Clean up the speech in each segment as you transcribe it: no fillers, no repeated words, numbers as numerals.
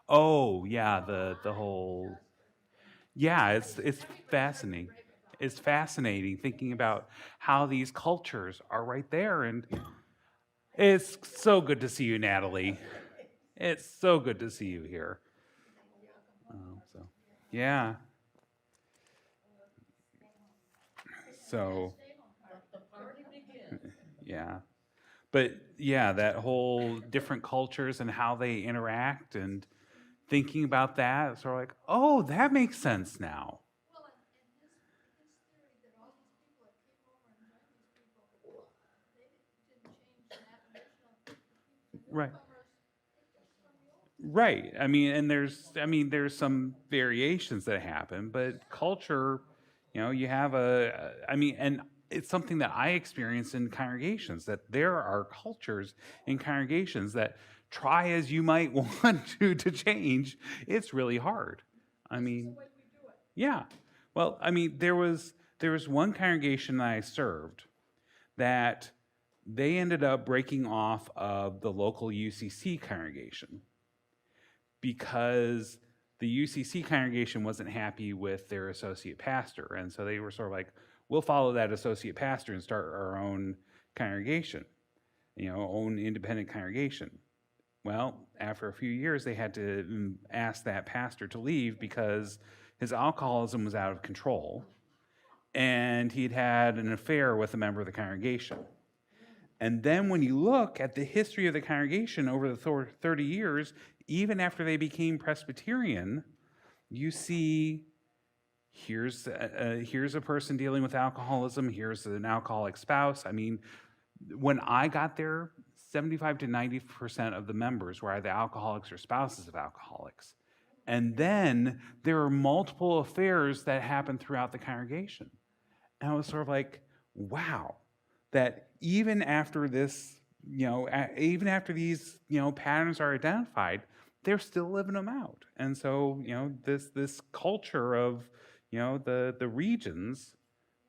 Oh, yeah, the whole yeah, it's fascinating. It's fascinating thinking about how these cultures are right there, and it's so good to see you, Natalie. It's so good to see you here. So, yeah. So, yeah. But yeah, that whole different cultures and how they interact and thinking about that, sort of like, oh, that makes sense now. Right. Right. I mean, there's some variations that happen, but culture, you have I mean, and it's something that I experience in congregations that there are cultures in congregations that try as you might want to change, it's really hard. I mean, yeah. Well, I mean, there was one congregation that I served that they ended up breaking off of the local UCC congregation because the UCC congregation wasn't happy with their associate pastor. And so they were sort of like, we'll follow that associate pastor and start our own congregation, own independent congregation. Well, after a few years, they had to ask that pastor to leave because his alcoholism was out of control and he'd had an affair with a member of the congregation. And then when you look at the history of the congregation over the 30 years, even after they became Presbyterian, you see here's a person dealing with alcoholism, here's an alcoholic spouse. I mean, when I got there, 75 to 90% of the members were either alcoholics or spouses of alcoholics. And then there are multiple affairs that happen throughout the congregation. And I was sort of like, wow, that even after this, even after these, patterns are identified, they're still living them out. And so, this culture of, the regions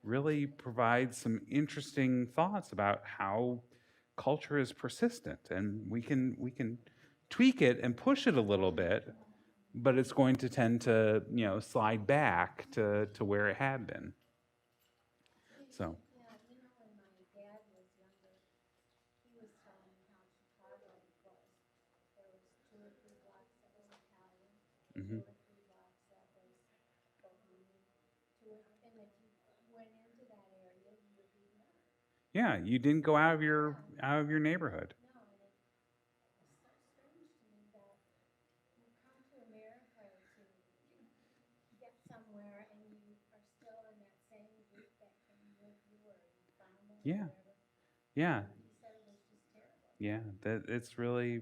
really provides some interesting thoughts about how culture is persistent, and we can tweak it and push it a little bit, but it's going to tend to, slide back to where it had been. So. Mhm. Yeah, you didn't go out of your neighborhood. Yeah, yeah, yeah. That it's really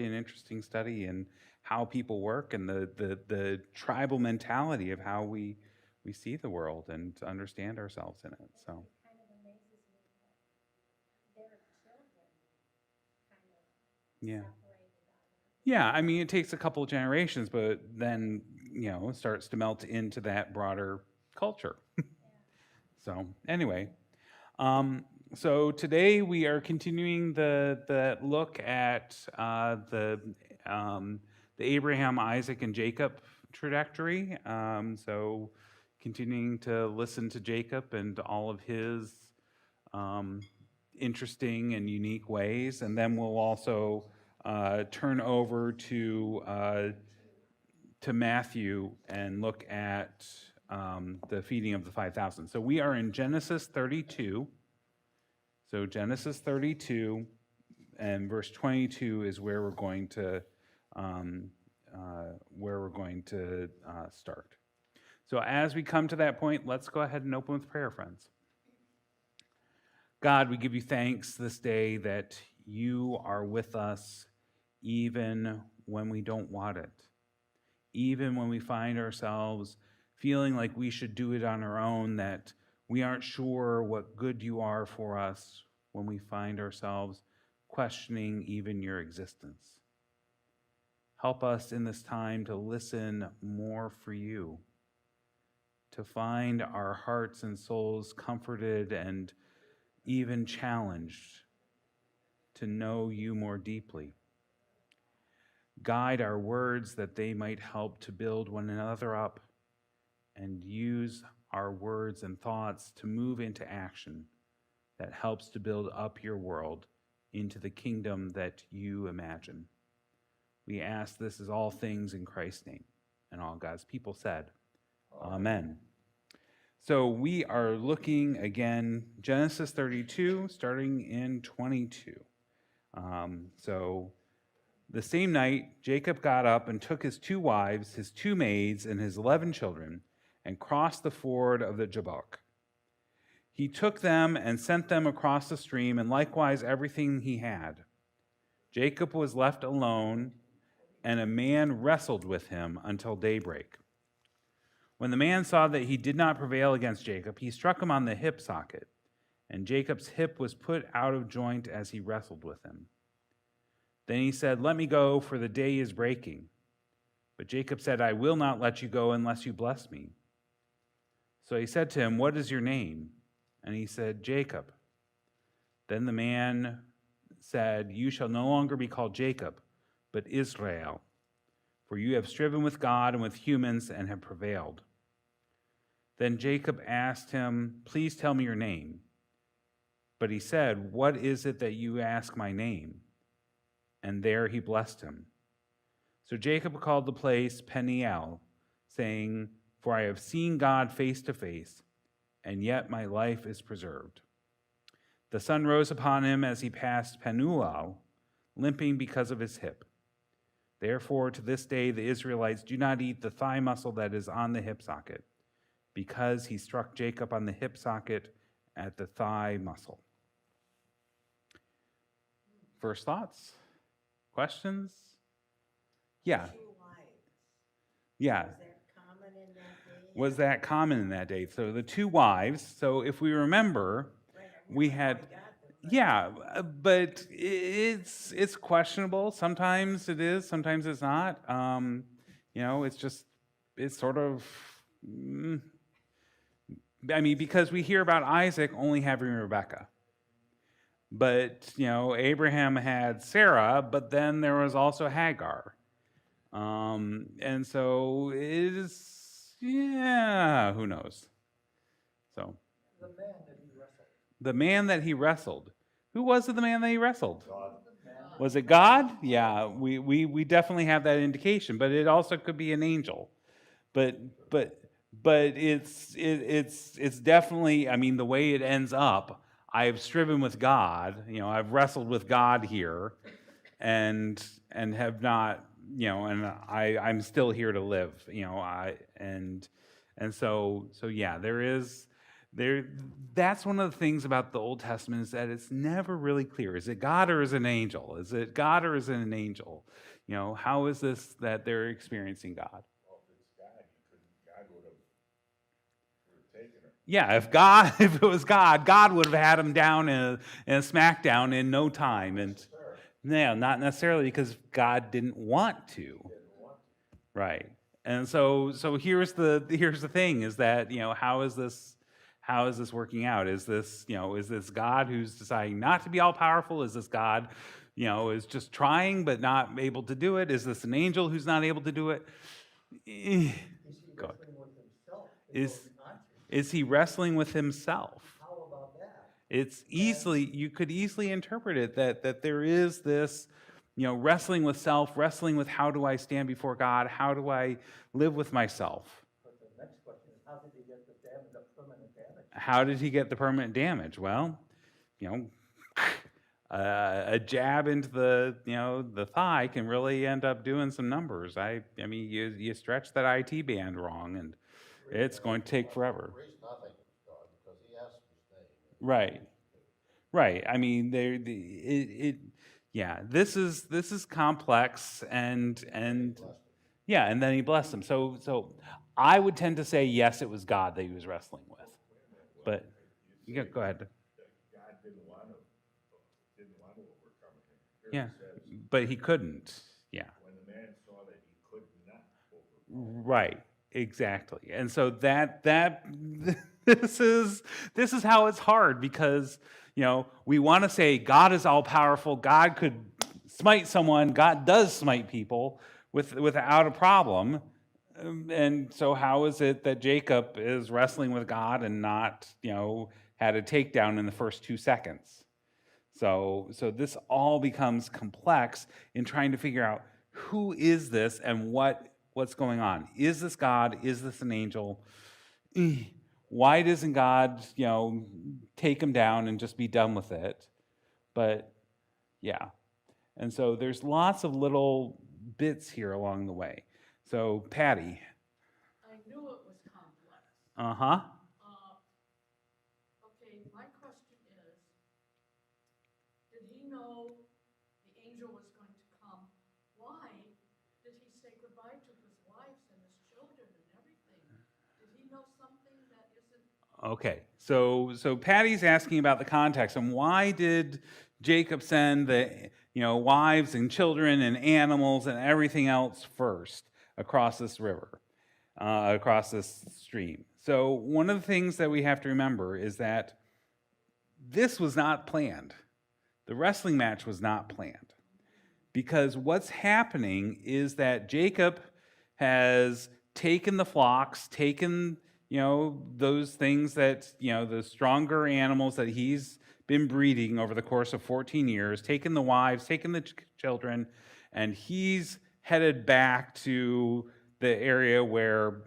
an interesting study in how people work and the tribal mentality of how we see the world and to understand ourselves in it. So yeah. Yeah, I mean, it takes a couple of generations, but then, it starts to melt into that broader culture. So, anyway, so today we are continuing the look at the Abraham, Isaac, and Jacob trajectory. So, continuing to listen to Jacob and all of his um, interesting and unique ways, and then we'll also turn over to Matthew and look at the feeding of the 5,000. So we are in Genesis 32. So Genesis 32 and verse 22 is um, where we're going to start. So as we come to that point, let's go ahead and open with prayer, friends. God, we give you thanks this day that you are with us even when we don't want it, even when we find ourselves feeling like we should do it on our own, that we aren't sure what good you are for us, when we find ourselves questioning even your existence. Help us in this time to listen more for you, to find our hearts and souls comforted and even challenged to know you more deeply. Guide our words that they might help to build one another up, and use our words and thoughts to move into action that helps to build up your world into the kingdom that you imagine. We ask this as all things in Christ's name. And all God's people said, Amen. So we are looking again, Genesis 32, starting in 22. So the same night, Jacob got up and took his 2 wives, his 2 maids, and his 11 children, and crossed the ford of the Jabbok. He took them and sent them across the stream, and likewise everything he had. Jacob was left alone, and a man wrestled with him until daybreak. When the man saw that he did not prevail against Jacob, he struck him on the hip socket, and Jacob's hip was put out of joint as he wrestled with him. Then he said, "Let me go, for the day is breaking." But Jacob said, "I will not let you go unless you bless me." So he said to him, "What is your name?" And he said, "Jacob." Then the man said, "You shall no longer be called Jacob, but Israel, for you have striven with God and with humans and have prevailed." Then Jacob asked him, "Please tell me your name." But he said, "What is it that you ask my name?" And there he blessed him. So Jacob called the place Peniel, saying, "For I have seen God face to face, and yet my life is preserved." The sun rose upon him as he passed Penuel, limping because of his hip. Therefore, to this day, the Israelites do not eat the thigh muscle that is on the hip socket, because he struck Jacob on the hip socket at the thigh muscle. First thoughts? Questions? Yeah. 2 wives. Yeah. Was that common in that day? Was that common in that day? So the 2 wives. So if we remember, Right, I we never had, quite got them, but yeah, but it's questionable. Sometimes it is, sometimes it's not. It's sort of. I mean, because we hear about Isaac only having Rebekah. But, Abraham had Sarah, but then there was also Hagar. And so it is, who knows? So. The man that he wrestled. The man that he wrestled. Who was it, the man that he wrestled? God. Was it God? Yeah, we definitely have that indication, but it also could be an angel. But it's definitely, I mean, the way it ends up, I have striven with God, I've wrestled with God here, and have not, and I'm still here to live, and so yeah, that's one of the things about the Old Testament, is that it's never really clear. Is it God or is it an angel? Is it God or is it an angel? How is this that they're experiencing God? Well, if it's God, God would have taken her. Yeah, if it was God would have had him down in a smackdown in no time. And no, not necessarily, because God didn't want to. Right. And so here's the thing, is that, how is this working out? Is this God who's deciding not to be all powerful? Is this God, is just trying but not able to do it? Is this an angel who's not able to do it? Is he wrestling with himself? Is he wrestling with himself? How about that? You could easily interpret it that there is this, wrestling with self, wrestling with how do I stand before God? How do I live with myself? But the next question is, how did he get the permanent damage? How did he get the permanent damage? Well, a jab into the thigh can really end up doing some numbers. I mean, you stretch that IT band wrong, and it's going to take forever. Raise nothing, God, because he asked his name. Right. I mean, this is complex, and yeah, and then he blessed him. So I would tend to say yes, it was God that he was wrestling with. But go ahead. God didn't want to overcome him. Yeah, but he couldn't. Yeah. When the man saw that he could not overcome. Right. Exactly. And so that this is how it's hard, because we want to say God is all powerful. God could smite someone, God does smite people without a problem. And so how is it that Jacob is wrestling with God and not, had a takedown in the first 2 seconds? So this all becomes complex in trying to figure out who is this and what's going on. Is this God? Is this an angel? Why doesn't God, take him down and just be done with it? But yeah. And so there's lots of little bits here along the way. So Patty. I knew it was complex. Uh-huh. Okay, my question is, did he know the angel was going to come? Why did he say goodbye to his wives and his children and everything? Did he know something that isn't? Okay. So Patty's asking about the context and why did Jacob send the wives and children and animals and everything else first across this river, across this stream. So one of the things that we have to remember is that this was not planned. The wrestling match was not planned. Because what's happening is that Jacob has taken the flocks, taken, those things that, the stronger animals that he's been breeding over the course of 14 years, taken the wives, taken the children, and he's headed back to the area where,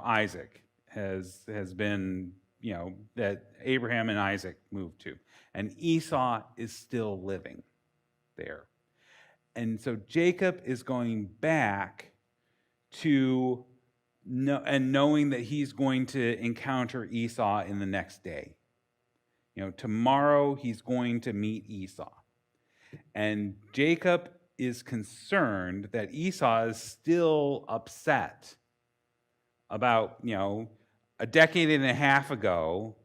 Isaac has been, that Abraham and Isaac moved to. And Esau is still living there. And so Jacob is going back to knowing that he's going to encounter Esau in the next day. Tomorrow he's going to meet Esau. And Jacob is concerned that Esau is still upset about, a decade and a half ago,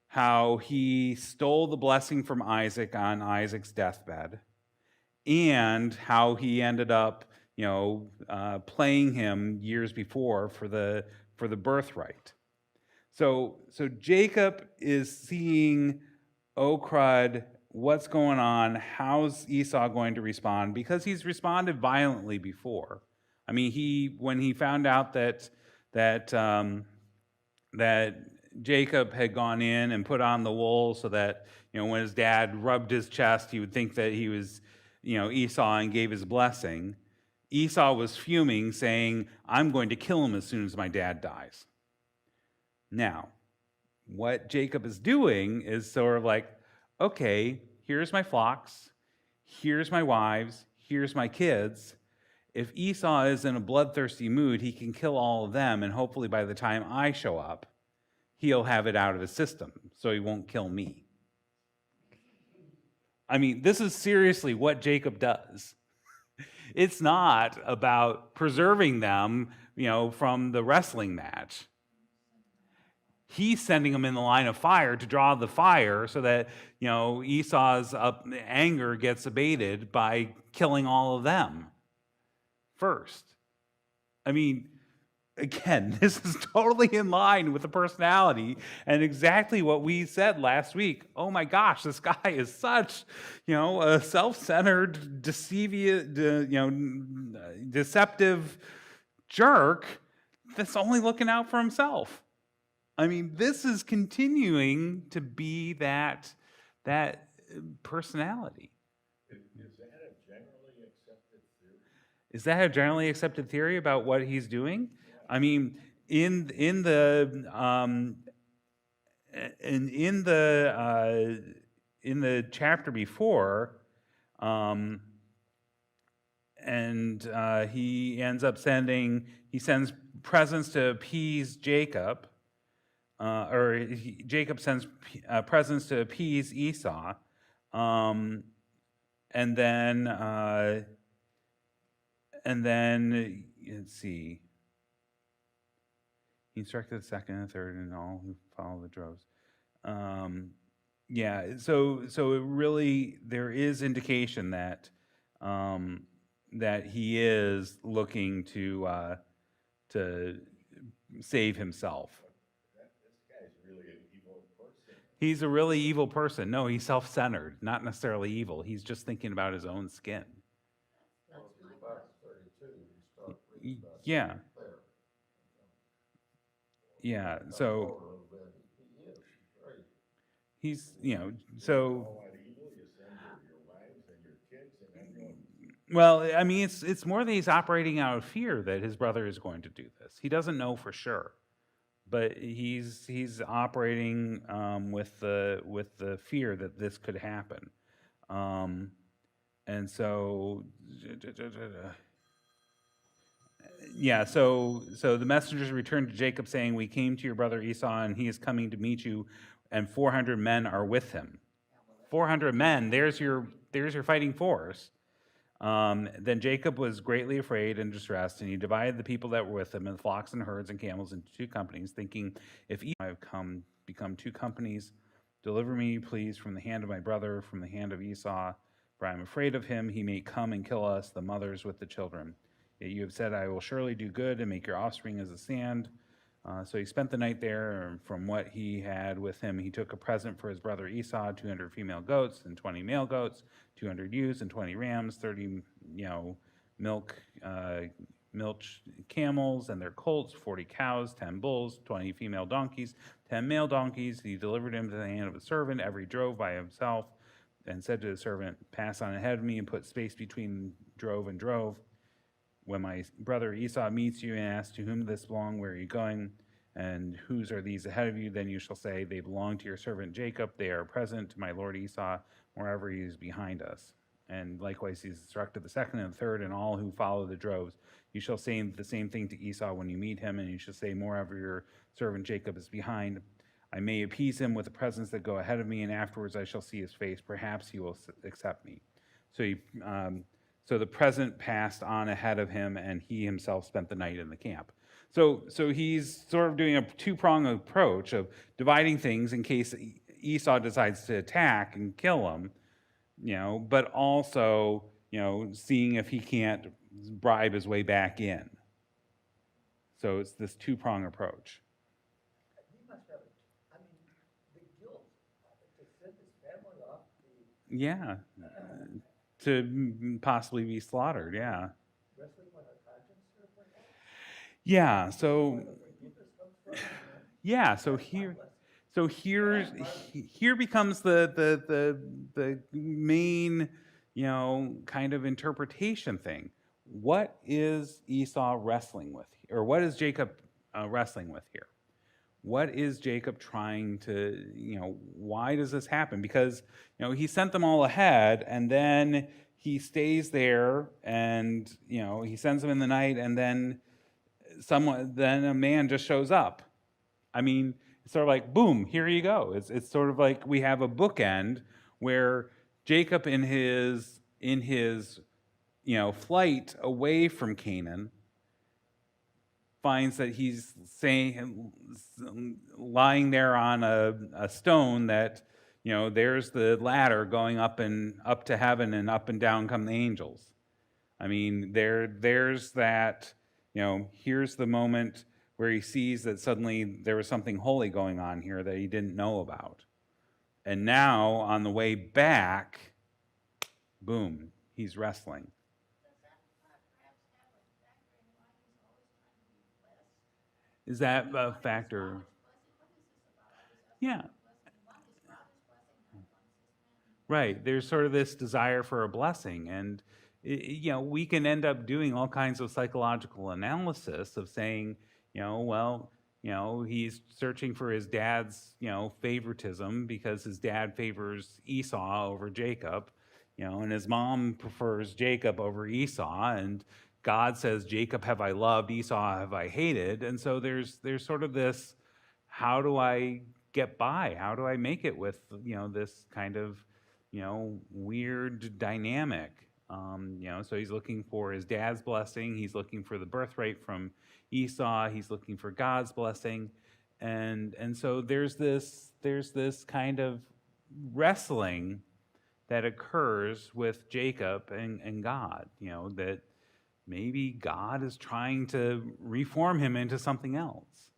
how he stole the blessing from Isaac on Isaac's deathbed, and how he ended up, playing him years before for the birthright. So Jacob is seeing, oh crud, what's going on? How's Esau going to respond? Because he's responded violently before. I mean, when he found out that Jacob had gone in and put on the wool so that, when his dad rubbed his chest, he would think that he was, Esau, and gave his blessing. Esau was fuming, saying, I'm going to kill him as soon as my dad dies. Now, what Jacob is doing is sort of like, okay, here's my flocks, here's my wives, here's my kids. If Esau is in a bloodthirsty mood, he can kill all of them, and hopefully by the time I show up, he'll have it out of his system, so he won't kill me. I mean, this is seriously what Jacob does. It's not about preserving them, from the wrestling match. He's sending them in the line of fire to draw the fire so that, Esau's anger gets abated by killing all of them first. I mean, again, this is totally in line with the personality and exactly what we said last week. Oh my gosh, this guy is such, a self-centered, deceptive jerk that's only looking out for himself. I mean, this is continuing to be that personality. Is that a generally accepted theory? Is that a generally accepted theory about what he's doing? I mean, in the chapter before, he ends up sends presents to appease Jacob, Jacob sends presents to appease Esau, and then let's see. He instructed the second and third and all who follow the droves. So it really, there is indication that that he is looking to save himself. This guy's really an evil person. He's a really evil person. No, he's self-centered, not necessarily evil. He's just thinking about his own skin. Yeah, Fair. yeah. Come So forward, but he is, he's very, he's, You so, call that evil, you send your wives and your kids and everyone. well, I mean, it's more that he's operating out of fear that his brother is going to do this. He doesn't know for sure, but he's operating with the fear that this could happen, and so yeah, so the messengers returned to Jacob saying, "We came to your brother Esau, and he is coming to meet you, and 400 men are with him." 400 men. There's your fighting force. Then Jacob was greatly afraid and distressed, and he divided the people that were with him and flocks and herds and camels into two companies, thinking, "If Esau have become two companies, deliver me, please, from the hand of my brother, from the hand of Esau, for I am afraid of him. He may come and kill us, the mothers with the children. Yet you have said, I will surely do good and make your offspring as the sand." So he spent the night there, and from what he had with him, he took a present for his brother Esau, 200 female goats and 20 male goats, 200 ewes and 20 rams, 30, milk, milch camels and their colts, 40 cows, 10 bulls, 20 female donkeys, 10 male donkeys. He delivered him to the hand of a servant. Every drove by himself, and said to the servant, "Pass on ahead of me," and put space between drove and drove. "When my brother Esau meets you and asks, 'To whom this belong? Where are you going? And whose are these ahead of you?' Then you shall say, 'They belong to your servant Jacob. They are present to my lord Esau wherever he is behind us.' And likewise he's instructed the second and the third and all who follow the droves. You shall say the same thing to Esau when you meet him, and you shall say, 'Moreover your servant Jacob is behind. I may appease him with the presents that go ahead of me, and afterwards I shall see his face. Perhaps he will accept me.'" So the present passed on ahead of him, and he himself spent the night in the camp. So he's sort of doing a two-pronged approach of dividing things in case Esau decides to attack and kill him, but also, seeing if he can't bribe his way back in. So it's this two-pronged approach. He must have, I mean, the guilt to send his family off Yeah, to possibly be slaughtered, yeah. wrestling with a conscience or something like that. Yeah, so Forgiveness comes from. yeah, here becomes the main, kind of interpretation thing. What is Esau wrestling with, or what is Jacob wrestling with here? What is Jacob trying to, why does this happen? Because, he sent them all ahead, and then he stays there, and, he sends them in the night, and then then a man just shows up. I mean, it's sort of like, boom, here you go. It's sort of like we have a bookend where Jacob in his flight away from Canaan finds that he's lying there on a stone that, there's the ladder going up to heaven, and up and down come the angels. I mean, there's that, here's the moment where he sees that suddenly there was something holy going on here that he didn't know about. And now, on the way back, boom, he's wrestling. Is that a factor? Yeah. Right. There's sort of this desire for a blessing. And, we can end up doing all kinds of psychological analysis of saying, he's searching for his dad's, favoritism because his dad favors Esau over Jacob, and his mom prefers Jacob over Esau, and God says, "Jacob have I loved, Esau have I hated." And so there's sort of this, how do I get by? How do I make it with, this kind of, weird dynamic? So he's looking for his dad's blessing. He's looking for the birthright from Esau. He's looking for God's blessing. And so there's this kind of wrestling that occurs with Jacob and God, that maybe God is trying to reform him into something else.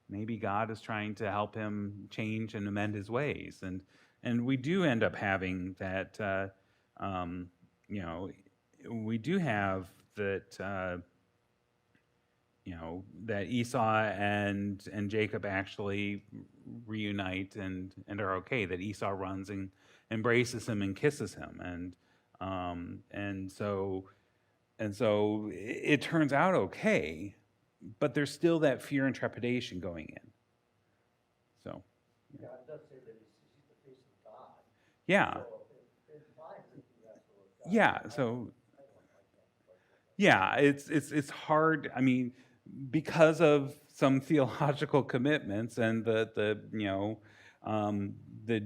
Maybe God is trying to help him change and amend his ways. And we do end up having that, we do have that, that Esau and Jacob actually reunite and are okay. That Esau runs and embraces him and kisses him, and so it turns out okay, but there's still that fear and trepidation going in. So God does say that he's the face of God. yeah, So it implies that he wrestled with God. yeah. So yeah, it's hard. I mean, because of some theological commitments and the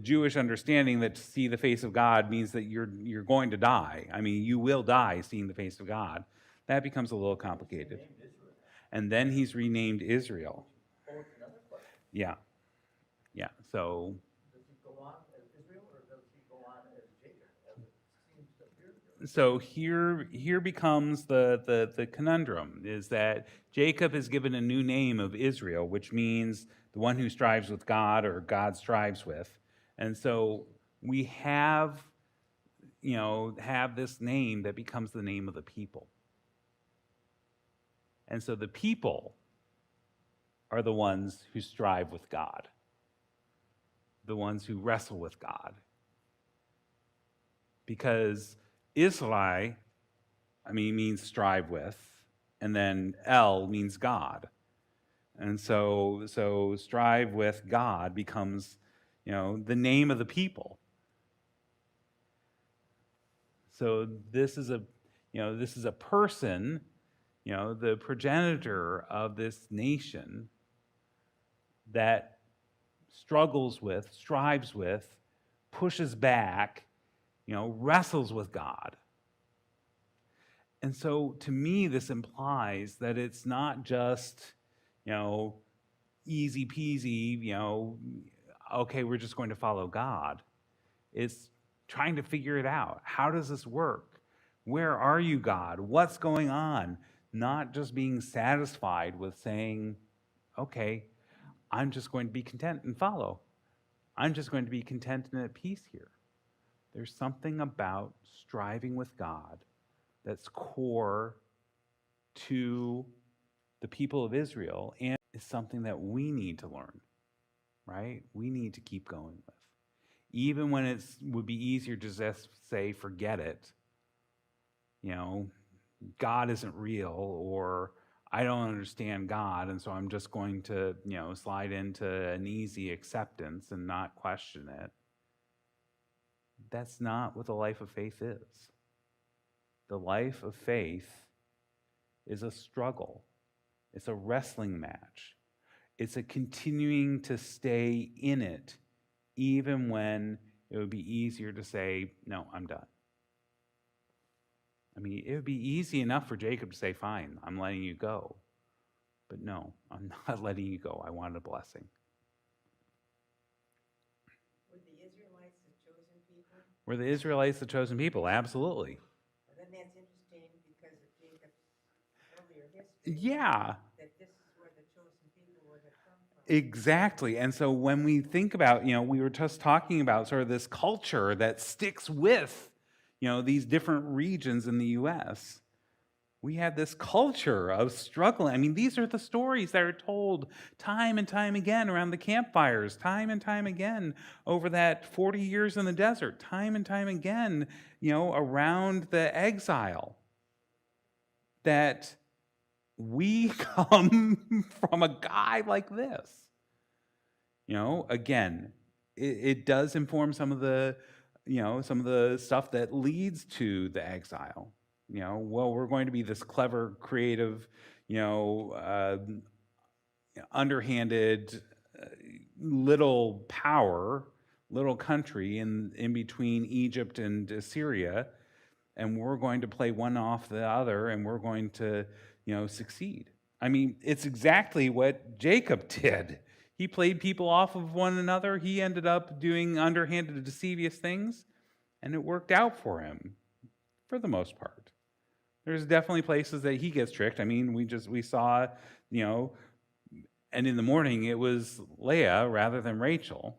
Jewish understanding that to see the face of God means that you're going to die. I mean, you will die seeing the face of God. That becomes a little complicated. Named Israel. And then he's renamed Israel. Oh, it's another question. Yeah, yeah. So Does he go on as Israel or does he go on as Jacob, as it seems to appear here? so here becomes the conundrum is that Jacob is given a new name of Israel, which means the one who strives with God or God strives with. And so we have this name that becomes the name of the people. And so the people are the ones who strive with God, the ones who wrestle with God. Because Israel, means strive with, and then El means God. And so strive with God becomes, the name of the people. So this is a person, the progenitor of this nation that struggles with, strives with, pushes back, wrestles with God. And so to me, this implies that it's not just, easy peasy, okay, we're just going to follow God. It's trying to figure it out. How does this work? Where are you, God? What's going on? Not just being satisfied with saying, okay, I'm just going to be content and follow. I'm just going to be content and at peace here. There's something about striving with God that's core to the people of Israel and is something that we need to learn, right? We need to keep going with. Even when it would be easier to just say, forget it, God isn't real, or I don't understand God, and so I'm just going to, slide into an easy acceptance and not question it. That's not what the life of faith is. The life of faith is a struggle. It's a wrestling match. It's a continuing to stay in it, even when it would be easier to say, no, I'm done. It would be easy enough for Jacob to say, fine, I'm letting you go. But no, I'm not letting you go. I want a blessing. Were the Israelites the chosen people? Were the Israelites the chosen people? Absolutely. Well, then that's interesting because of Jacob's earlier history. Yeah. That this is where the chosen people would have come from. Exactly. And so when we think about, we were just talking about sort of this culture that sticks with, these different regions in the U.S. We have this culture of struggling. These are the stories that are told time and time again around the campfires, time and time again over that 40 years in the desert, time and time again, around the exile. That we come from a guy like this. Again, it does inform some of the stuff that leads to the exile. We're going to be this clever, creative, underhanded little power, little country in between Egypt and Assyria, and we're going to play one off the other, and we're going to, succeed. It's exactly what Jacob did. He played people off of one another. He ended up doing underhanded, deceivious things, and it worked out for him, for the most part. There's definitely places that he gets tricked. We saw, and in the morning it was Leah rather than Rachel.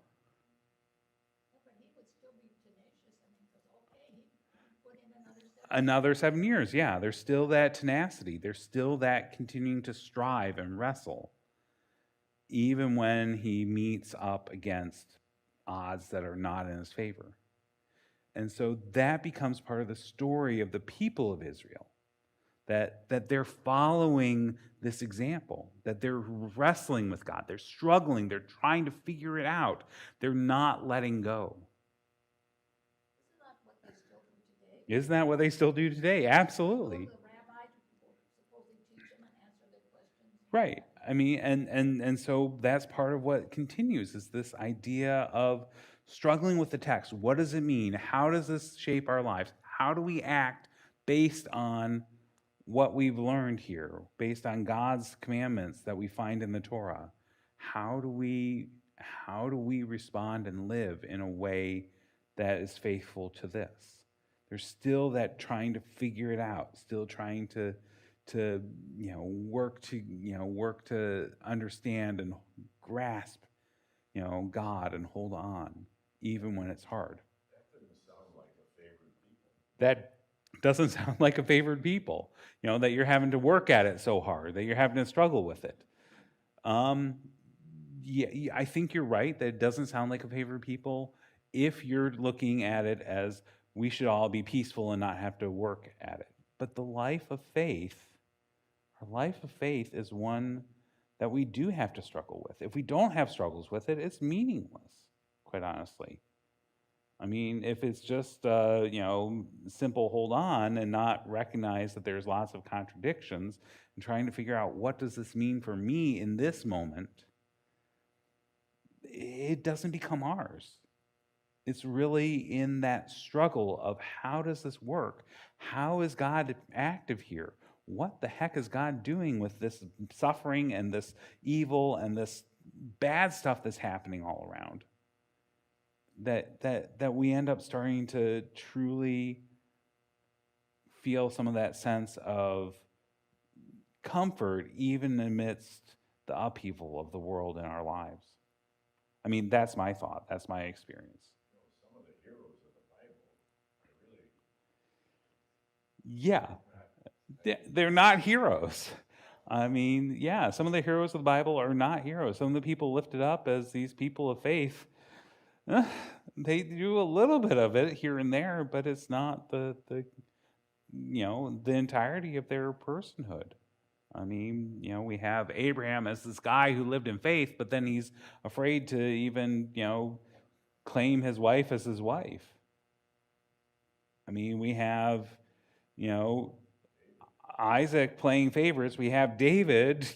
But he would still be tenacious, because, okay, he put in another Another 7 years, yeah. There's still that tenacity. There's still that continuing to strive and wrestle, even when he meets up against odds that are not in his favor. And so that becomes part of the story of the people of Israel, that they're following this example, that they're wrestling with God, they're struggling, they're trying to figure it out, they're not letting go. Isn't that what they still do today? Isn't that what they still do today? Absolutely. The rabbis will supposedly teach them and answer their questions. Right. I mean, and so that's part of what continues is this idea of struggling with the text. What does it mean? How does this shape our lives? How do we act based on what we've learned here, based on God's commandments that we find in the Torah? How do we respond and live in a way that is faithful to this? There's still that trying to figure it out, still trying to work to understand and grasp God and hold on even when it's hard. That doesn't sound like a favored people, that you're having to work at it so hard, that you're having to struggle with it. Yeah, I think you're right that it doesn't sound like a favored people if you're looking at it as we should all be peaceful and not have to work at it. But the life of faith, our life of faith is one that we do have to struggle with. If we don't have struggles with it, it's meaningless, quite honestly. I mean, if it's just, simple hold on and not recognize that there's lots of contradictions and trying to figure out what does this mean for me in this moment, it doesn't become ours. It's really in that struggle of how does this work? How is God active here? What the heck is God doing with this suffering and this evil and this bad stuff that's happening all around? That we end up starting to truly feel some of that sense of comfort even amidst the upheaval of the world in our lives. I mean, that's my thought. That's my experience. Some of the heroes of the Bible are really Yeah, they're not heroes. I mean, yeah, some of the heroes of the Bible are not heroes. Some of the people lifted up as these people of faith, they do a little bit of it here and there, but it's not the entirety of their personhood. I mean, we have Abraham as this guy who lived in faith, but then he's afraid to even, claim his wife as his wife. I mean, we have, Isaac playing favorites. We have David,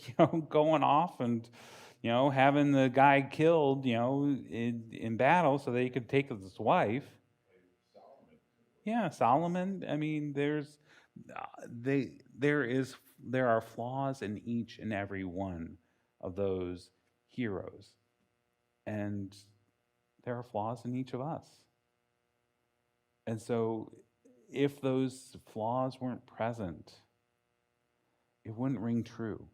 going off and, having the guy killed, in battle so that he could take his wife. Yeah, Solomon. I mean, there are flaws in each and every one of those heroes, and there are flaws in each of us. And so, if those flaws weren't present, it wouldn't ring true.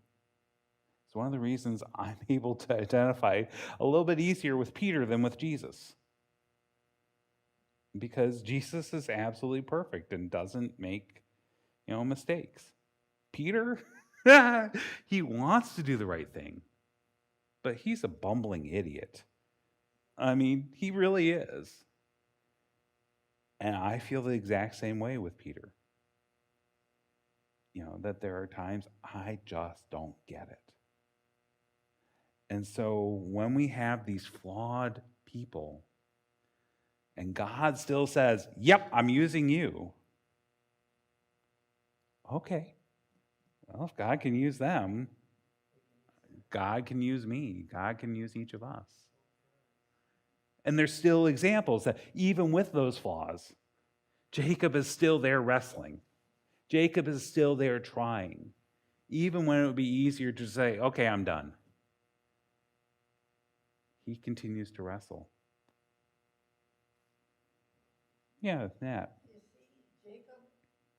It's one of the reasons I'm able to identify a little bit easier with Peter than with Jesus. Because Jesus is absolutely perfect and doesn't make, mistakes. Peter, he wants to do the right thing, but he's a bumbling idiot. I mean, he really is. And I feel the exact same way with Peter. That there are times I just don't get it. And so when we have these flawed people, and God still says, yep, I'm using you. Okay. Well, if God can use them, God can use me. God can use each of us. And there's still examples that even with those flaws, Jacob is still there wrestling. Jacob is still there trying, even when it would be easier to say, okay, I'm done. He continues to wrestle. Yeah, Nat. You see, Jacob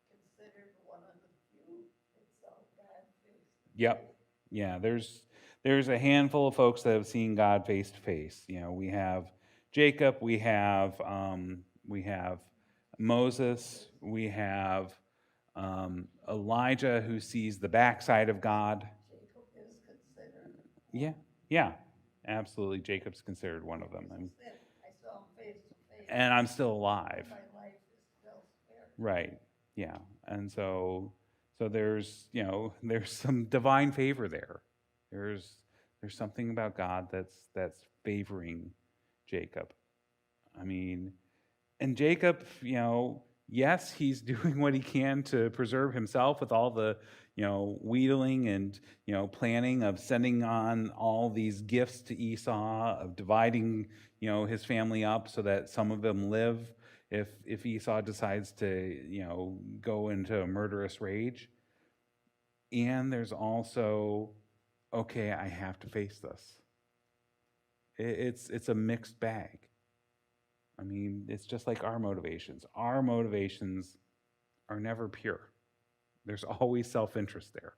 considered one of the few that saw God face. Yep. Yeah, there's a handful of folks that have seen God face to face. We have Jacob, we have Moses, we have Elijah who sees the backside of God. Jacob is considered. Yeah, yeah, absolutely. Jacob's considered one of them. As I said, I saw him face to face. And I'm still alive. My life is still spared. Right. Yeah. And so there's, there's some divine favor there. There's something about God that's favoring Jacob. I mean, and Jacob, yes, he's doing what he can to preserve himself with all the, wheedling and, planning of sending on all these gifts to Esau, of dividing, his family up so that some of them live if Esau decides to, go into a murderous rage. And there's also, okay, I have to face this. It's a mixed bag. I mean, it's just like our motivations. Our motivations are never pure. There's always self-interest there.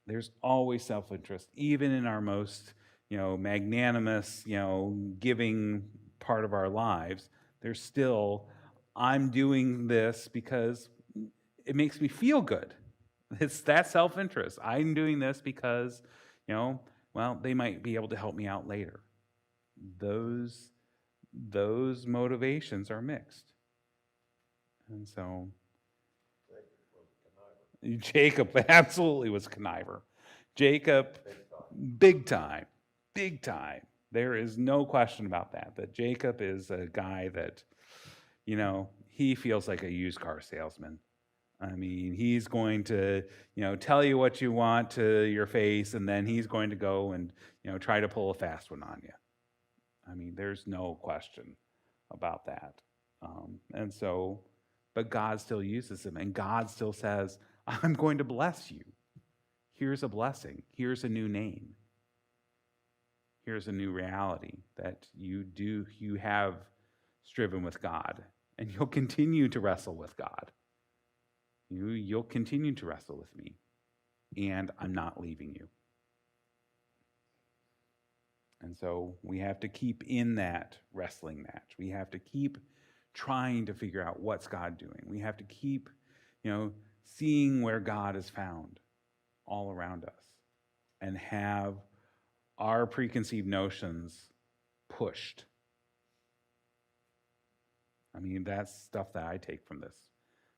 There's always self-interest, even in our most, magnanimous, giving part of our lives. There's still, I'm doing this because it makes me feel good. It's that self-interest. I'm doing this because, they might be able to help me out later. Those motivations are mixed. And so Jacob absolutely was conniver. Jacob, big time. There is no question about that. That Jacob is a guy that, he feels like a used car salesman. I mean, he's going to, tell you what you want to your face, and then he's going to go and, try to pull a fast one on you. I mean, there's no question about that. But God still uses him, and God still says, I'm going to bless you. Here's a blessing. Here's a new name. Here's a new reality that you have striven with God, and you'll continue to wrestle with God. You'll continue to wrestle with me, and I'm not leaving you. And so we have to keep in that wrestling match. We have to keep trying to figure out what's God doing. We have to keep, seeing where God is found all around us and have our preconceived notions pushed. I mean, that's stuff that I take from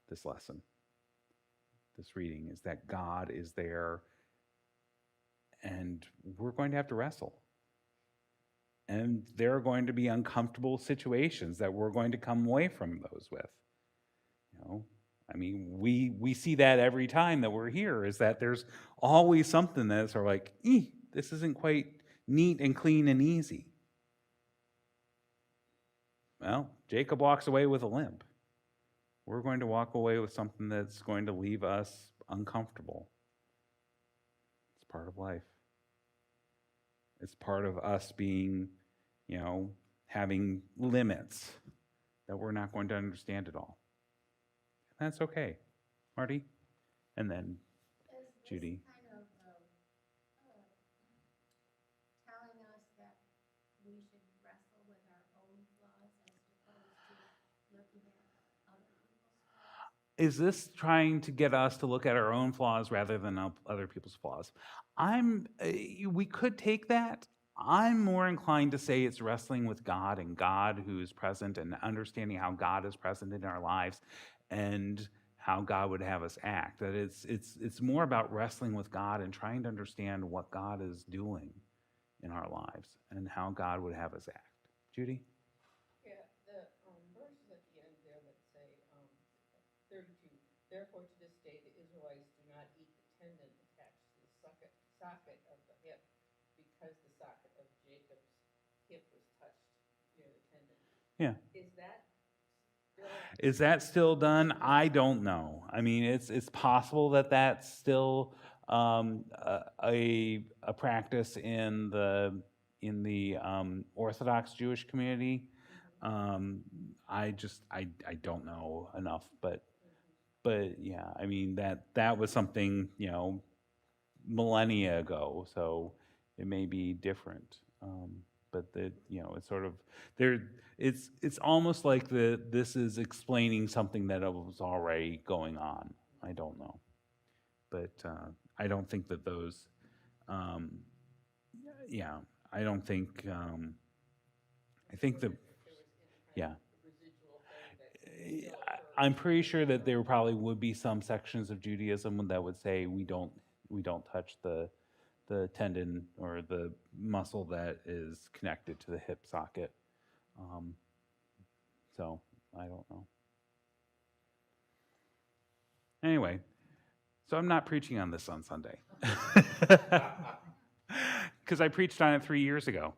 this lesson, this reading, is that God is there and we're going to have to wrestle. And there are going to be uncomfortable situations that we're going to come away from those with. I mean, we see that every time that we're here, is that there's always something that's sort of like, this isn't quite neat and clean and easy. Well, Jacob walks away with a limp. We're going to walk away with something that's going to leave us uncomfortable. It's part of life. It's part of us being, having limits that we're not going to understand at all. That's okay. Marty? And then Is this Judy. kind of telling us that we should wrestle with our own flaws as opposed to looking at other people's flaws? Is this trying to get us to look at our own flaws rather than other people's flaws? We could take that. I'm more inclined to say it's wrestling with God and God who is present and understanding how God is present in our lives and how God would have us act. That it's more about wrestling with God and trying to understand what God is doing in our lives and how God would have us act. Judy? Yeah, the verses at the end there that say, 32, therefore to this day the Israelites do not eat the tendon attached to the socket of the hip, because the socket of Jacob's hip was touched near the tendon. Yeah. Is that still done? I don't know. I mean, it's possible that that's still a practice in the Orthodox Jewish community. I don't know enough, but yeah, I mean that was something millennia ago, so it may be different. but it's sort of there. It's almost like this is explaining something that was already going on. I don't know, but I don't think that those. Yeah, I don't think. I think that. Yeah. I'm pretty sure that there probably would be some sections of Judaism that would say we don't touch the tendon or the muscle that is connected to the hip socket. So I don't know. Anyway, so I'm not preaching on this on Sunday because I preached on it 3 years ago.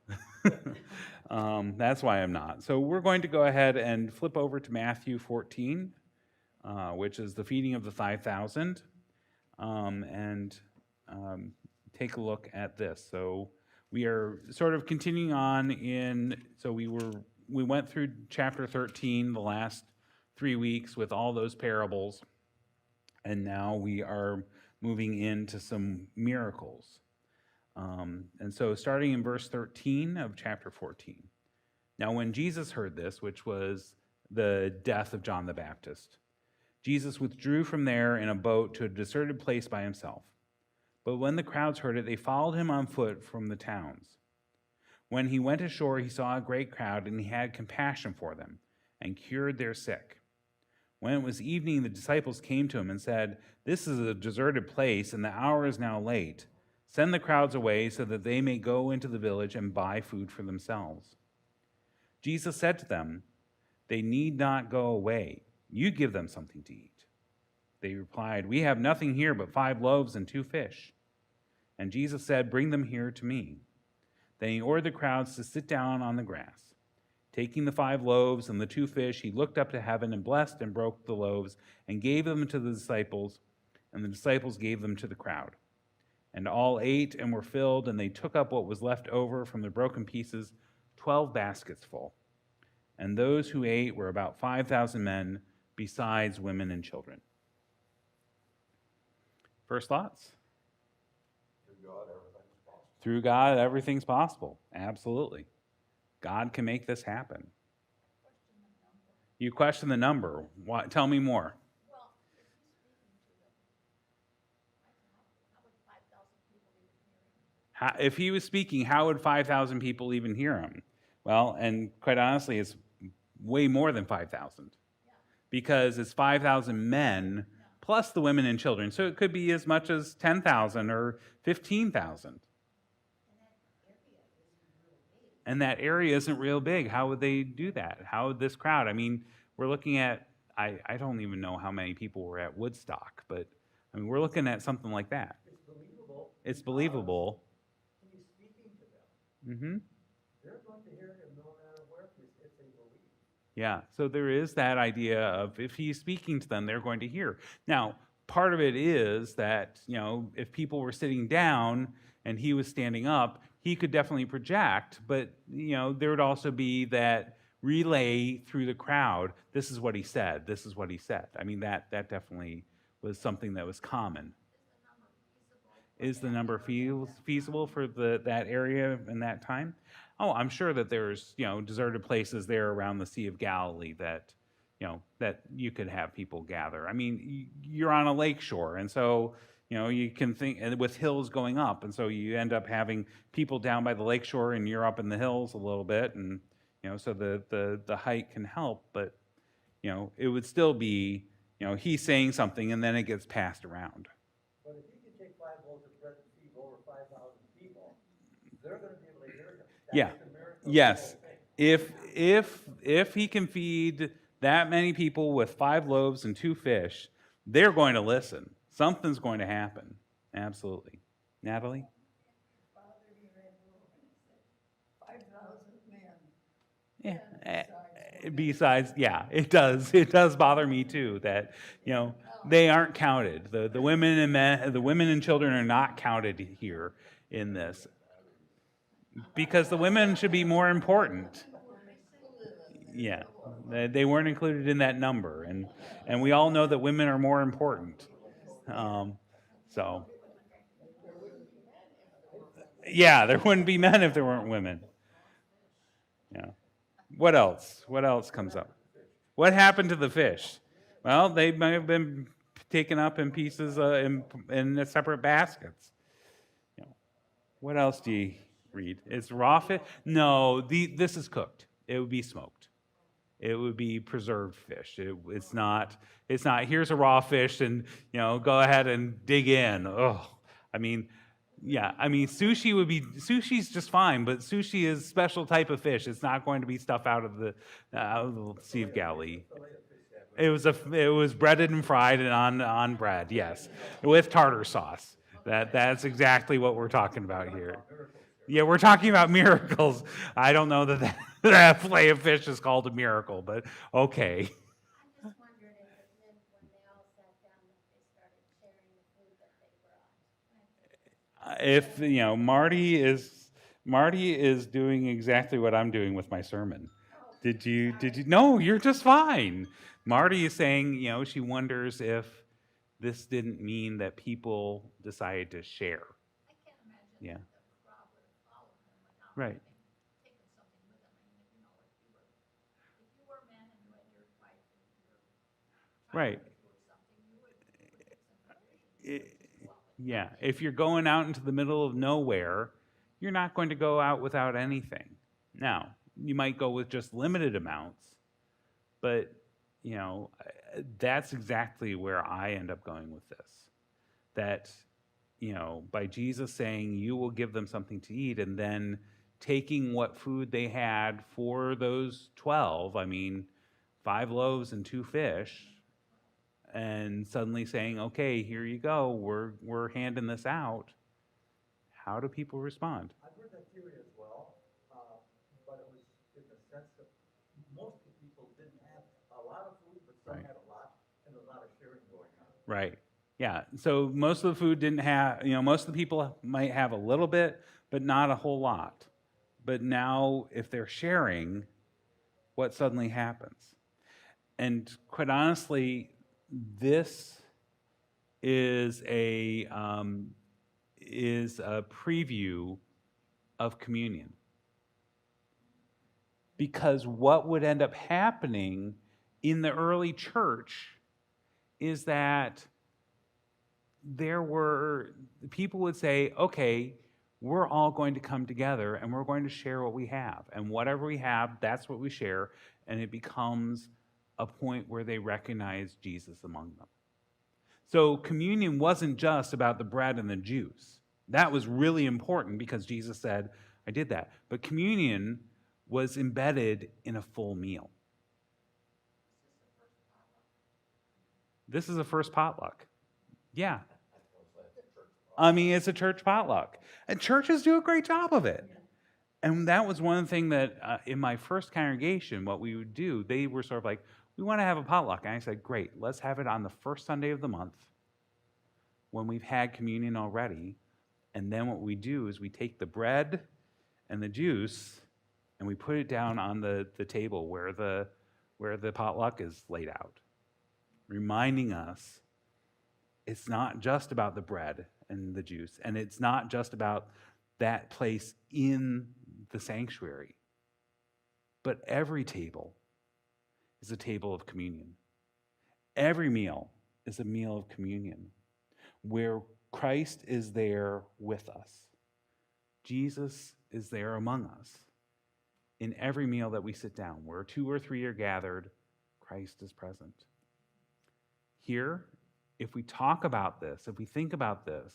That's why I'm not. So we're going to go ahead and flip over to Matthew 14, which is the feeding of the 5,000, and take a look at this. So we are sort of continuing on so we went through chapter 13 the last 3 weeks with all those parables, and now we are moving into some miracles. And so starting in verse 13 of chapter 14. Now when Jesus heard this, which was the death of John the Baptist, Jesus withdrew from there in a boat to a deserted place by himself. But when the crowds heard it, they followed him on foot from the towns. When he went ashore, he saw a great crowd, and he had compassion for them, and cured their sick. When it was evening, the disciples came to him and said, "This is a deserted place, and the hour is now late. Send the crowds away so that they may go into the village and buy food for themselves." Jesus said to them, "They need not go away. You give them something to eat." They replied, "We have nothing here but 5 loaves and 2 fish." And Jesus said, "Bring them here to me." Then he ordered the crowds to sit down on the grass. Taking the 5 loaves and the 2 fish, he looked up to heaven and blessed and broke the loaves and gave them to the disciples, and the disciples gave them to the crowd. And all ate and were filled, and they took up what was left over from the broken pieces, 12 baskets full. And those who ate were about 5,000 men, besides women and children. First thoughts? Through God, everything's possible. Absolutely. God can make this happen. You question the number. What? Tell me more. Well, if he's speaking to them, how would 5,000 people even hear him? If he was speaking, how would 5,000 people even hear him? Well, and quite honestly, it's way more than 5,000. Because it's 5,000 men plus the women and children. So it could be as much as 10,000 or 15,000. And that area isn't real big. How would they do that? How would this crowd? I mean, we're looking at, I don't even know how many people were at Woodstock, but I mean, we're looking at something like that. It's believable. It's believable. He's speaking to them. Mm-hmm. They're going to hear him no matter where, if they believe. Yeah, so there is that idea of if he's speaking to them, they're going to hear. Now, part of it is that, if people were sitting down and he was standing up, he could definitely project, but, there would also be that relay through the crowd. This is what he said. This is what he said. I mean, that definitely was something that was common. Is the number feasible for that area in that time? Oh, I'm sure that there's, deserted places there around the Sea of Galilee that, that you could have people gather. I mean, you're on a lake shore, and so, you can think, and with hills going up, and so you end up having people down by the lake shore, and you're up in the hills a little bit, and, so the height can help, but, it would still be, he's saying something, and then it gets passed around. But if he can take 5 loaves of bread and feed over 5,000 people, they're going to be able to hear him. That's Yeah. the miracle of the Yes. whole thing. If he can feed that many people with 5 loaves and 2 fish, they're going to listen. Something's going to happen. Absolutely. Natalie? Father, you read when it said 5,000 men. Yeah. Besides, yeah, it does. It does bother me too that, they aren't counted. The women and men, the women and children are not counted here in this. Because the women should be more important. Yeah, they weren't included in that number, and we all know that women are more important. So, yeah, there wouldn't be men if there weren't women. Yeah. What else? What else comes up? What happened to the fish? Well, they might have been taken up in pieces in separate baskets. You know, what else do you read? Is raw fish? No, this is cooked. It would be smoked. It would be preserved fish. It's not. It's not. Here's a raw fish, and go ahead and dig in. Oh, I mean, yeah. I mean, sushi's just fine, but sushi is a special type of fish. It's not going to be stuff out of the Sea of Galilee. It was breaded and fried and on bread. Yes, with tartar sauce. That's exactly what we're talking about here. Yeah, we're talking about miracles. I don't know that fillet of fish is called a miracle, but okay. I just wondered if it meant when they all sat down that they started sharing the food that they brought. Marty is doing exactly what I'm doing with my sermon. Did you? No, you're just fine. Marty is saying, she wonders if this didn't mean that people decided to share. I can't imagine Yeah. that the crowd would have followed him without Right. having taken something with them. I mean, if you were a man and you had your wife and your Right. child or something, you would get some provisions. Yeah, if you're going out into the middle of nowhere, you're not going to go out without anything. Now, you might go with just limited amounts, but that's exactly where I end up going with this. That, by Jesus saying, you will give them something to eat, and then taking what food they had for those 12, 5 loaves and 2 fish, and suddenly saying, okay, here you go, we're handing this out. How do people respond? I've heard that theory as well, but it was in the sense that most of the people didn't have a lot of food, but some Right. had a lot, and a lot of sharing going on. Right. Yeah. So most of the food didn't have, most of the people might have a little bit, but not a whole lot. But now, if they're sharing, what suddenly happens? And quite honestly, this is a preview of communion. Because what would end up happening in the early church is that people would say, okay, we're all going to come together and we're going to share what we have. And whatever we have, that's what we share. And it becomes a point where they recognize Jesus among them. So communion wasn't just about the bread and the juice. That was really important because Jesus said, I did that. But communion was embedded in a full meal. This is a first potluck. Yeah. It's a church potluck. And churches do a great job of it. And that was one thing that in my first congregation, what we would do, they were sort of like, we want to have a potluck. And I said, great, let's have it on the first Sunday of the month when we've had communion already. And then what we do is we take the bread and the juice and we put it down on the table where the potluck is laid out, reminding us it's not just about the bread and the juice, and it's not just about that place in the sanctuary, but every table is a table of communion. Every meal is a meal of communion where Christ is there with us. Jesus is there among us. In every meal that we sit down, where 2 or 3 are gathered, Christ is present. Here, if we talk about this, if we think about this,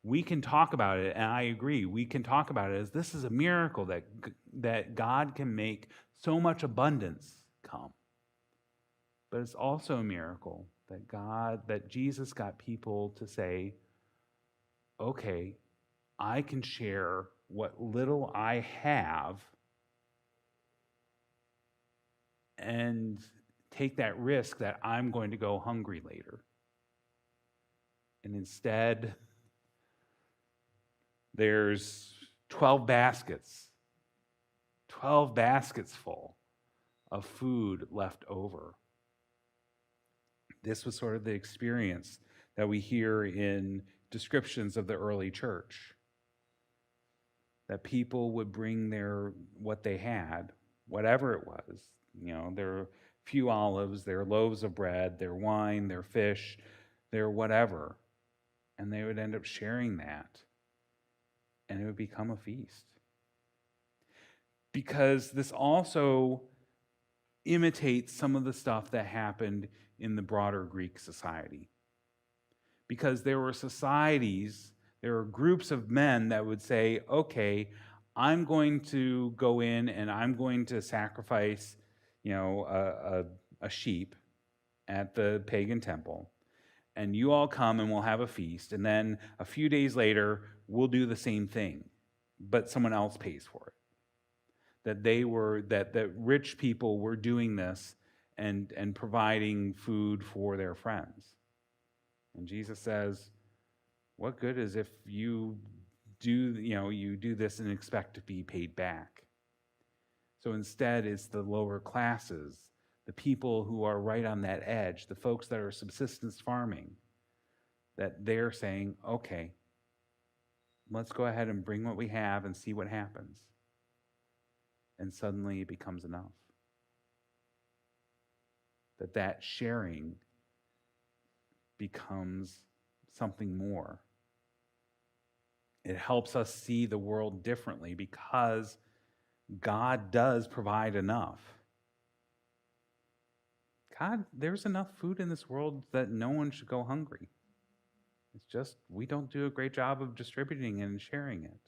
we can talk about it, and I agree, we can talk about it as this is a miracle that God can make so much abundance come. But it's also a miracle that Jesus got people to say, okay, I can share what little I have and take that risk that I'm going to go hungry later. And instead, there's 12 baskets full of food left over. This was sort of the experience that we hear in descriptions of the early church. that people would bring what they had, whatever it was, their few olives, their loaves of bread, their wine, their fish, their whatever, and they would end up sharing that, and it would become a feast. Because this also imitates some of the stuff that happened in the broader Greek society. Because there were societies, there were groups of men that would say, okay, I'm going to go in and I'm going to sacrifice, a sheep at the pagan temple. And you all come and we'll have a feast. And then a few days later, we'll do the same thing, but someone else pays for it. That rich people were doing this and providing food for their friends. And Jesus says, what good is if you do this and expect to be paid back? So instead, it's the lower classes, the people who are right on that edge, the folks that are subsistence farming, that they're saying, okay, let's go ahead and bring what we have and see what happens. And suddenly it becomes enough. That sharing becomes something more. It helps us see the world differently because God does provide enough. God, there's enough food in this world that no one should go hungry. It's just we don't do a great job of distributing it and sharing it.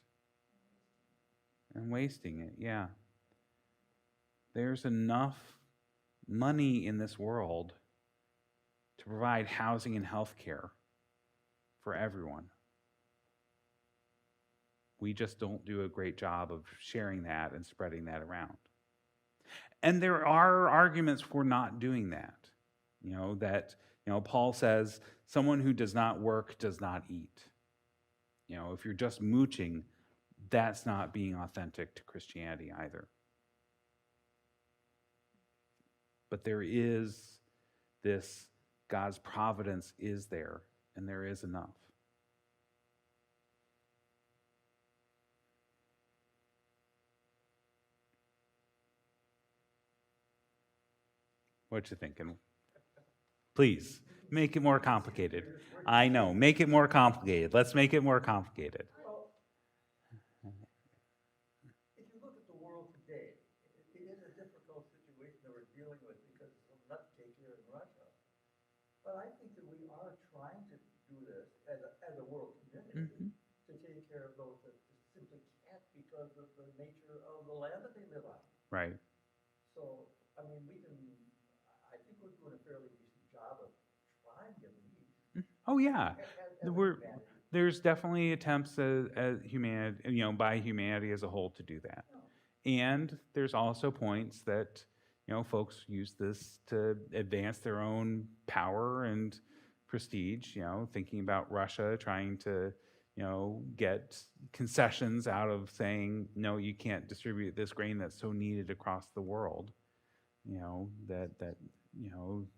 And wasting it, yeah. There's enough money in this world to provide housing and health care for everyone. We just don't do a great job of sharing that and spreading that around. And there are arguments for not doing that. Paul says, someone who does not work does not eat. If you're just mooching, that's not being authentic to Christianity either. But there is this, God's providence is there, and there is enough. What you thinking? Please, make it more complicated. I know, make it more complicated. Let's make it more complicated. Well, if you look at the world today, it is a difficult situation that we're dealing with because of nutcase here in Russia. But I think that we are trying to do this as a world community to take care of those that just simply can't because of the nature of the land that they live on. Right. So, I mean, I think we're doing a fairly decent job of trying to lead. Oh yeah, as a we're humanity. there's definitely attempts as humanity, by humanity as a whole to do that. And there's also points that, folks use this to advance their own power and prestige, thinking about Russia trying to, get concessions out of saying, no, you can't distribute this grain that's so needed across the world.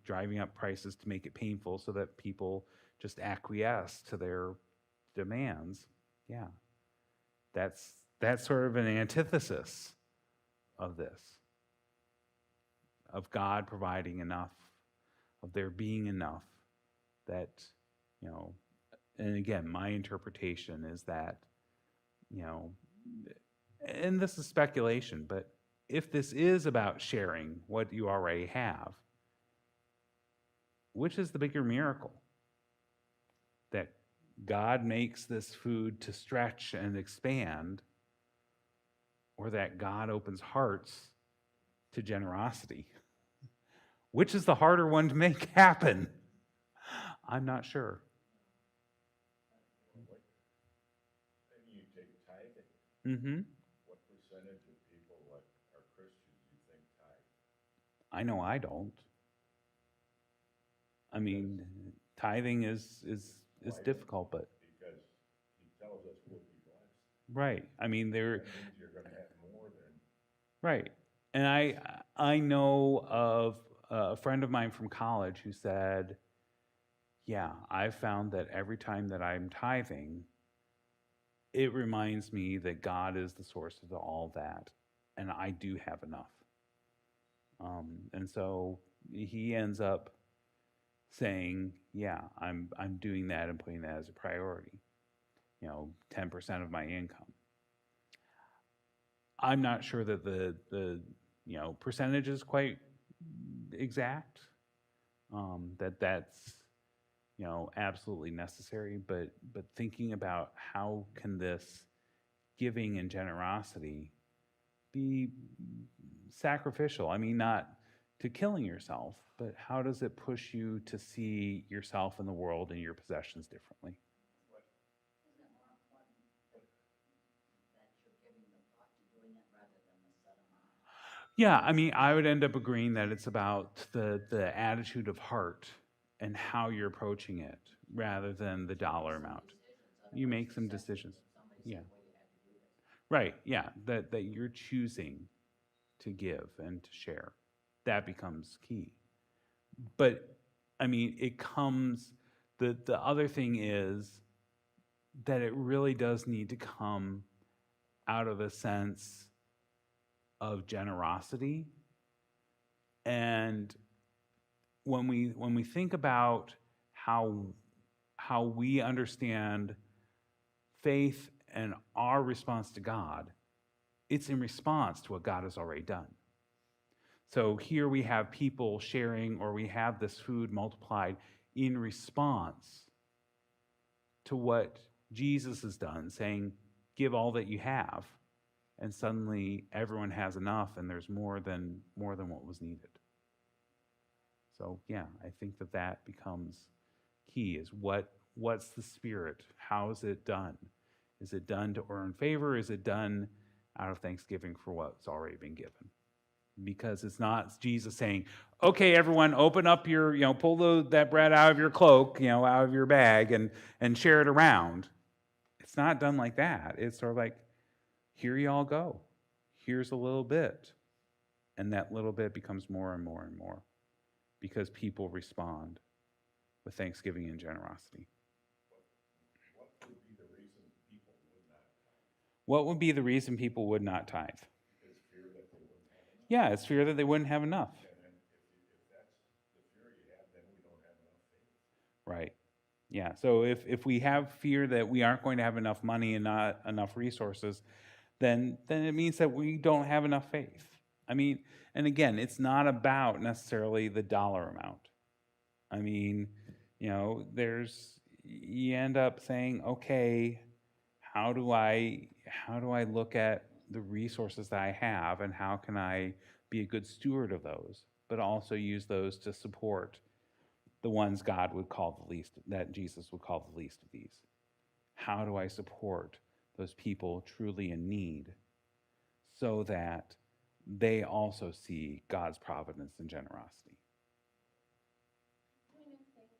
Driving up prices to make it painful so that people just acquiesce to their demands. Yeah. That's sort of an antithesis of this, of God providing enough, of there being enough that, and again, my interpretation is that, and this is speculation, but if this is about sharing what you already have, which is the bigger miracle? That God makes this food to stretch and expand, or that God opens hearts to generosity? Which is the harder one to make happen? I'm not sure. Maybe you take tithing. Mm-hmm. What percentage of people that are Christians you think tithe? I know I don't. I mean, tithing is Why? difficult, but Because he tells us we'll be blessed. right. I mean, there. That means you're gonna have more than. Right. And I know of a friend of mine from college who said, yeah, I've found that every time that I'm tithing, it reminds me that God is the source of all that, and I do have enough. And so he ends up saying, "Yeah, I'm doing that and putting that as a priority. 10% of my income." I'm not sure that the percentage is quite exact. That's absolutely necessary, but thinking about how can this giving and generosity be sacrificial? I mean, not to killing yourself, but how does it push you to see yourself in the world and your possessions differently? Isn't it more important that you're giving the thought to doing it rather than the set amount? Yeah, I mean, I would end up agreeing that it's about the attitude of heart and how you're approaching it rather than the dollar amount. You make some decisions. Yeah. Right, yeah, that you're choosing to give and to share. That becomes key. But I mean, the other thing is that it really does need to come out of a sense of generosity. And when we think about how we understand faith and our response to God, it's in response to what God has already done. So here we have people sharing, or we have this food multiplied in response to what Jesus has done, saying, "Give all that you have," and suddenly everyone has enough, and there's more than what was needed. So yeah, I think that becomes key. Is what's the spirit? How is it done? Is it done to earn favor? Is it done out of thanksgiving for what's already been given? Because it's not Jesus saying, "Okay, everyone, open up your, pull that bread out of your cloak, out of your bag and share it around." It's not done like that. It's sort of like, "Here you all go. Here's a little bit." And that little bit becomes more and more and more because people respond with thanksgiving and generosity. What would be the reason people would not tithe? What would be the reason people would not tithe? Is fear that they wouldn't have enough? Yeah, it's fear that they wouldn't have enough. And then if that's the fear you have, then we don't have enough faith. Right. Yeah. So if we have fear that we aren't going to have enough money and not enough resources, then it means that we don't have enough faith. I mean, and again, it's not about necessarily the dollar amount. I mean, you end up saying, "Okay, how do I look at the resources that I have, and how can I be a good steward of those, but also use those to support the ones God would call the least, that Jesus would call the least of these? How do I support those people truly in need so that they also see God's providence and generosity?" I kind of think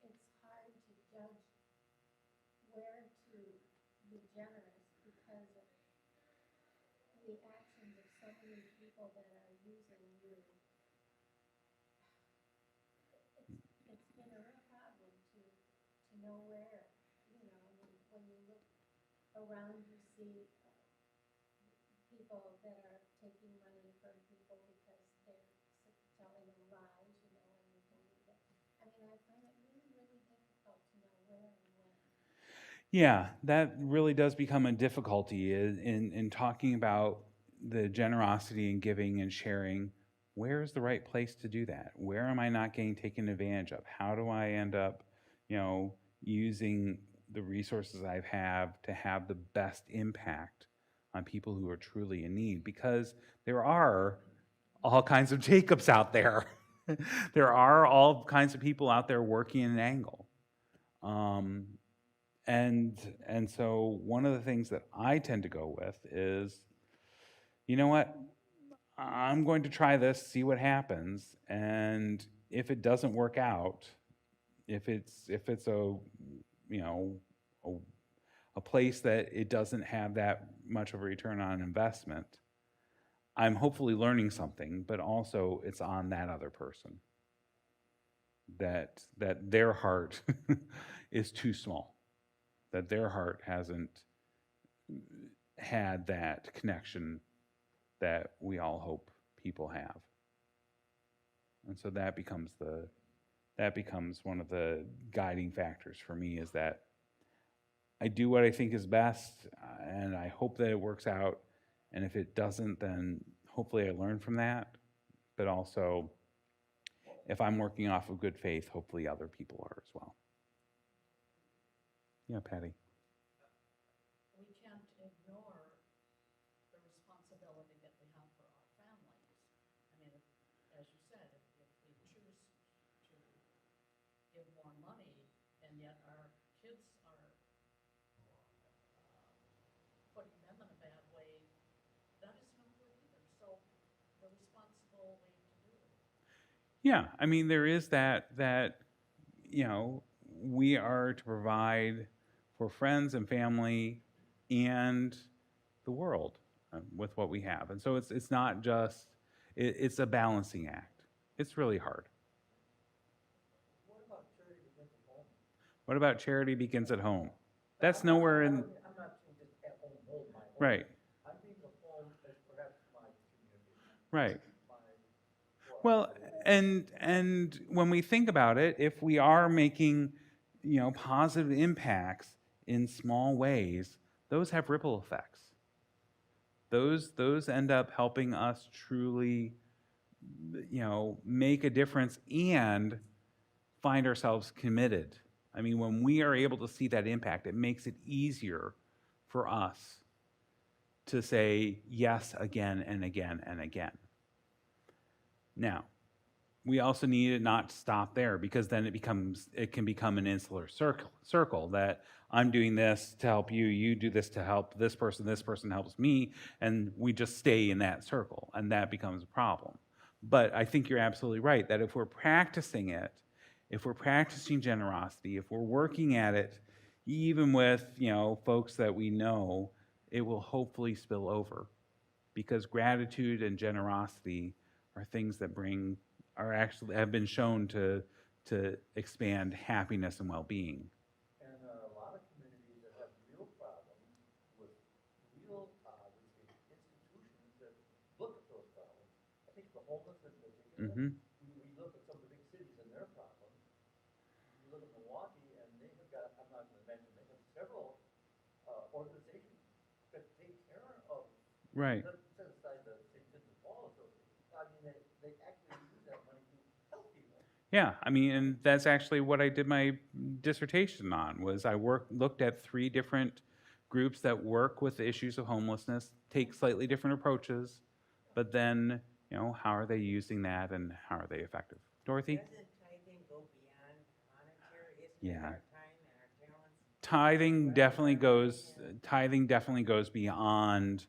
it's hard to judge where to be generous because of the actions of so many people that are using you. It's been a real problem to know where, when you look around, you see people that are taking money from people because they're telling them lies, and you can do that. I mean, I find it really, really difficult to know where and when. Yeah, that really does become a difficulty in talking about the generosity and giving and sharing. Where is the right place to do that? Where am I not getting taken advantage of? How do I end up, using the resources I have to have the best impact on people who are truly in need? Because there are all kinds of Jacobs out there. There are all kinds of people out there working in an angle. And so one of the things that I tend to go with is, you know what? I'm going to try this, see what happens, and if it doesn't work out, if it's a a place that it doesn't have that much of a return on investment, I'm hopefully learning something, but also it's on that other person, that their heart is too small, that their heart hasn't had that connection that we all hope people have. And so that becomes one of the guiding factors for me, is that I do what I think is best, and I hope that it works out. And if it doesn't, then hopefully I learn from that. But also, if I'm working off of good faith, hopefully other people are as well. Yeah, Patty. We can't ignore the responsibility that we have for our families. I mean, as you said, if we choose to give more money and yet our kids are putting them in a bad way, that is no good either. So the responsible way to do it. Yeah, I mean, there is that we are to provide for friends and family and the world with what we have. And so it's not just, it's a balancing act. It's really hard. What about charity begins at home? What about charity begins at home? That's nowhere in, I'm not saying just at home, my home. right, I'm thinking of home as perhaps my community, right. my. Well, and when we think about it, if we are making, positive impacts in small ways, those have ripple effects. Those end up helping us truly, make a difference and find ourselves committed. I mean, when we are able to see that impact, it makes it easier for us to say yes again and again and again. Now, we also need to not stop there, because then it can become an insular circle that I'm doing this to help you, you do this to help this person helps me, and we just stay in that circle, and that becomes a problem. But I think you're absolutely right that if we're practicing it, if we're practicing generosity, if we're working at it, even with, folks that we know, it will hopefully spill over, because gratitude and generosity are things that have been shown to expand happiness and well-being. And a lot of communities that have real problems with real institutions that look at those problems. I think the homeless in particular. Mm-hmm. We look at some of the big cities and their problems. You look at Milwaukee, and they have got, I'm not going to mention, they have several organizations that take care of. Right. Set aside the St. Vincent Paul Association. I mean, they actually use that money to help people. Yeah, I mean, and that's actually what I did my dissertation on, was I looked at 3 different groups that work with the issues of homelessness, take slightly different approaches, but then, how are they using that and how are they effective? Dorothy? Doesn't tithing go beyond monetary? Isn't it Yeah. our time and our talents? Tithing definitely goes beyond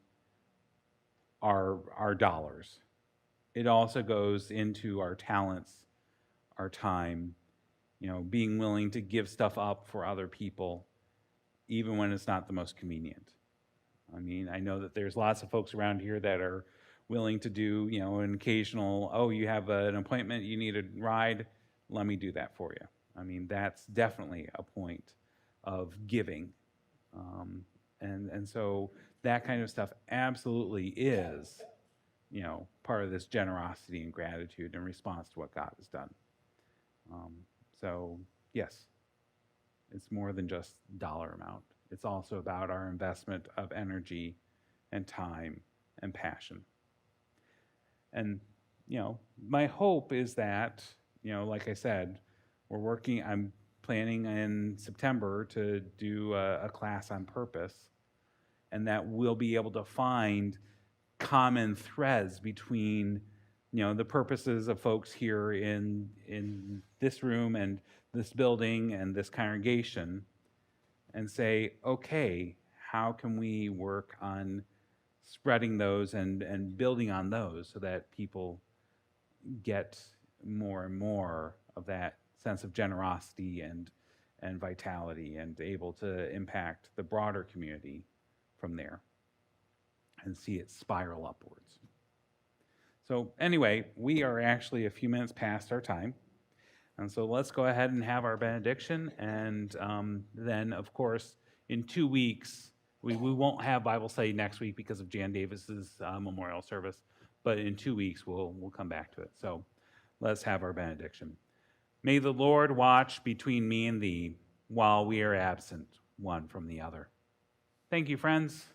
our dollars. It also goes into our talents, our time, being willing to give stuff up for other people, even when it's not the most convenient. I mean, I know that there's lots of folks around here that are willing to do, an occasional, oh, you have an appointment, you need a ride, let me do that for you. I mean, that's definitely a point of giving. And so that kind of stuff absolutely is, part of this generosity and gratitude in response to what God has done. So yes, it's more than just dollar amount. It's also about our investment of energy and time and passion. And, my hope is that, like I said, I'm planning in September to do a class on purpose, and that we'll be able to find common threads between, the purposes of folks here in this room and this building and this congregation, and say, okay, how can we work on spreading those and building on those so that people get more and more of that sense of generosity and vitality, and able to impact the broader community from there and see it spiral upwards. So anyway, we are actually a few minutes past our time. And so let's go ahead and have our benediction. And then, of course, in 2 weeks, we won't have Bible study next week because of Jan Davis's memorial service, but in 2 weeks, we'll come back to it. So let's have our benediction. May the Lord watch between me and thee while we are absent one from the other. Thank you, friends.